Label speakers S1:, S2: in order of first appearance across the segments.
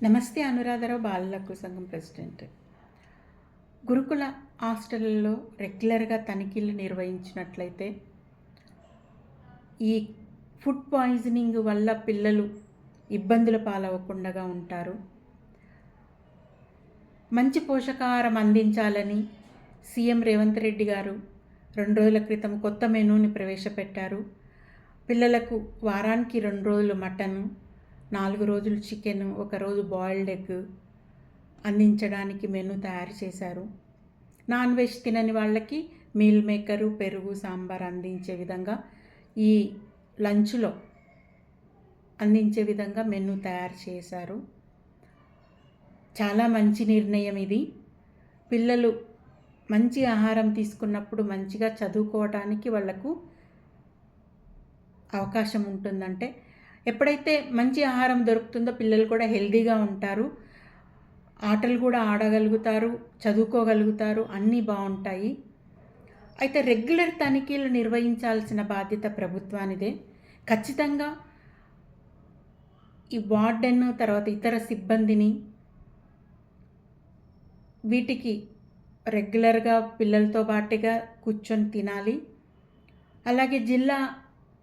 S1: నమస్తే. అనురాధరావు, బాలల హక్కుల సంఘం ప్రెసిడెంట్. గురుకుల హాస్టళ్లలో రెగ్యులర్గా తనిఖీలు నిర్వహించినట్లయితే ఈ ఫుడ్ పాయిజనింగ్ వల్ల పిల్లలు ఇబ్బందుల పాలవకుండా ఉంటారు. మంచి పోషకాహారం అందించాలని సీఎం రేవంత్ రెడ్డి గారు 2 రోజుల క్రితం కొత్త మెనూని ప్రవేశపెట్టారు. పిల్లలకు వారానికి 2 రోజులు మటను, 4 రోజులు చికెను, 1 రోజు బాయిల్డ్ ఎగ్ అందించడానికి మెనూ తయారు చేశారు. నాన్ వెజ్ తినని వాళ్ళకి మీల్ మేకరు, పెరుగు, సాంబార్ అందించే విధంగా ఈ లంచ్లో అందించే విధంగా మెనూ తయారు చేశారు. చాలా మంచి నిర్ణయం ఇది. పిల్లలు మంచి ఆహారం తీసుకున్నప్పుడు మంచిగా చదువుకోవడానికి వాళ్లకు అవకాశం ఉంటుందంటే, ఎప్పుడైతే మంచి ఆహారం దొరుకుతుందో పిల్లలు కూడా హెల్తీగా ఉంటారు, ఆటలు కూడా ఆడగలుగుతారు, చదువుకోగలుగుతారు, అన్నీ బాగుంటాయి. అయితే రెగ్యులర్ తనిఖీలు నిర్వహించాల్సిన బాధ్యత ప్రభుత్వానిదే. ఖచ్చితంగా ఈ వార్డెన్ తర్వాత ఇతర సిబ్బందిని వీటికి రెగ్యులర్గా పిల్లలతో పాటుగా కూర్చొని తినాలి. అలాగే జిల్లా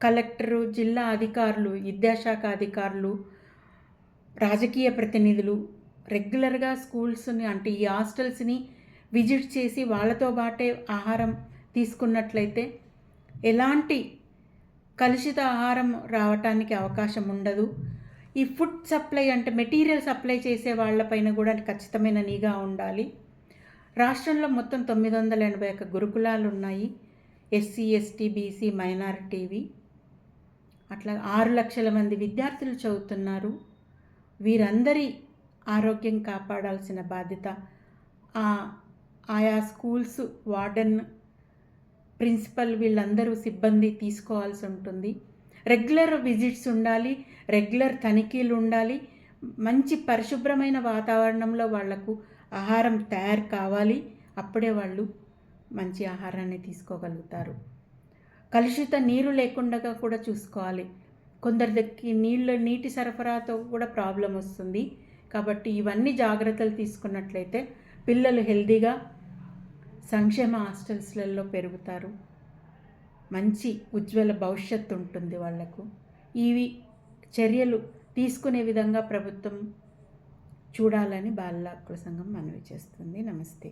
S1: కలెక్టరు, జిల్లా అధికారులు, విద్యాశాఖ అధికారులు, రాజకీయ ప్రతినిధులు రెగ్యులర్గా స్కూల్స్ని అంటే ఈ హాస్టల్స్ని విజిట్ చేసి వాళ్ళతో పాటే ఆహారం తీసుకున్నట్లయితే ఎలాంటి కలుషిత ఆహారం రావటానికి అవకాశం ఉండదు. ఈ ఫుడ్ సప్లై అంటే మెటీరియల్ సప్లై చేసే వాళ్ళపైన కూడా ఖచ్చితమైన నిఘా ఉండాలి. రాష్ట్రంలో మొత్తం 981 గురుకులాలు ఉన్నాయి. ఎస్సీ, ఎస్టీ, బీసీ, మైనారిటీవి అట్లా 6 లక్షల మంది విద్యార్థులు చదువుతున్నారు. వీరందరి ఆరోగ్యం కాపాడాల్సిన బాధ్యత ఆయా స్కూల్స్ వార్డెన్, ప్రిన్సిపల్ వీళ్ళందరూ సిబ్బంది తీసుకోవాల్సి ఉంటుంది. రెగ్యులర్ విజిట్స్ ఉండాలి, రెగ్యులర్ తనిఖీలు ఉండాలి. మంచి పరిశుభ్రమైన వాతావరణంలో వాళ్లకు ఆహారం తయారు కావాలి. అప్పుడే వాళ్ళు మంచి ఆహారాన్ని తీసుకోగలుగుతారు. కలుషిత నీరు లేకుండా కూడా చూసుకోవాలి. కొందరికి నీటి సరఫరాతో కూడా ప్రాబ్లం వస్తుంది. కాబట్టి ఇవన్నీ జాగ్రత్తలు తీసుకున్నట్లయితే పిల్లలు హెల్తీగా సంక్షేమ హాస్టల్స్లలో పెరుగుతారు. మంచి ఉజ్వల భవిష్యత్తు ఉంటుంది వాళ్లకు. ఇవి చర్యలు తీసుకునే విధంగా ప్రభుత్వం చూడాలని బాలల హక్కుల సంఘం మనవి చేస్తుంది. నమస్తే.